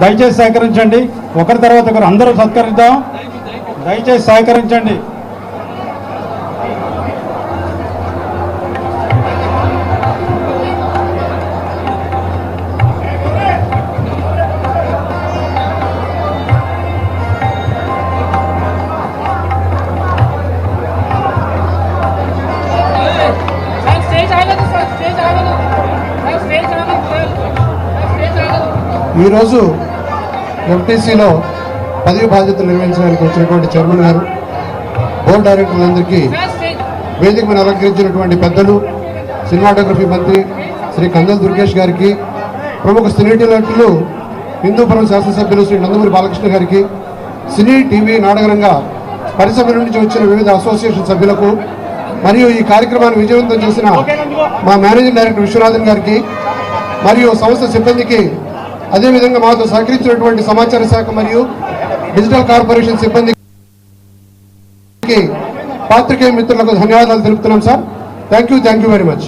దయచేసి సహకరించండి. ఒకరి తర్వాత ఒకరు అందరూ సత్కరిద్దాం. దయచేసి సహకరించండి. ఈరోజు ఎంటీసీలో పదవి బాధ్యతలు నిర్వహించడానికి వచ్చినటువంటి చైర్మన్ గారు, బోర్డు డైరెక్టర్లందరికీ, వేదిక మీద అలంకరించినటువంటి పెద్దలు, సినిమాటోగ్రఫీ మంత్రి శ్రీ కందల్ దుర్గేష్ గారికి, ప్రముఖ సినీ నటులు హిందూపురం శాసనసభ్యులు శ్రీ నందమూరి బాలకృష్ణ గారికి, సినీ టీవీ నాటకరంగ పరిశ్రమ నుంచి వచ్చిన వివిధ అసోసియేషన్ సభ్యులకు, మరియు ఈ కార్యక్రమాన్ని విజయవంతం చేసిన మా మేనేజింగ్ డైరెక్టర్ విశ్వనాథన్ గారికి మరియు సంస్థ సిబ్బందికి, అదేవిధంగా మాతో సహకరించినటువంటి సమాచార శాఖ మరియు డిజిటల్ కార్పొరేషన్ సిబ్బందికి, పాత్రికేయ మిత్రులకు ధన్యవాదాలు తెలుపుతున్నాం sir. Thank you very much.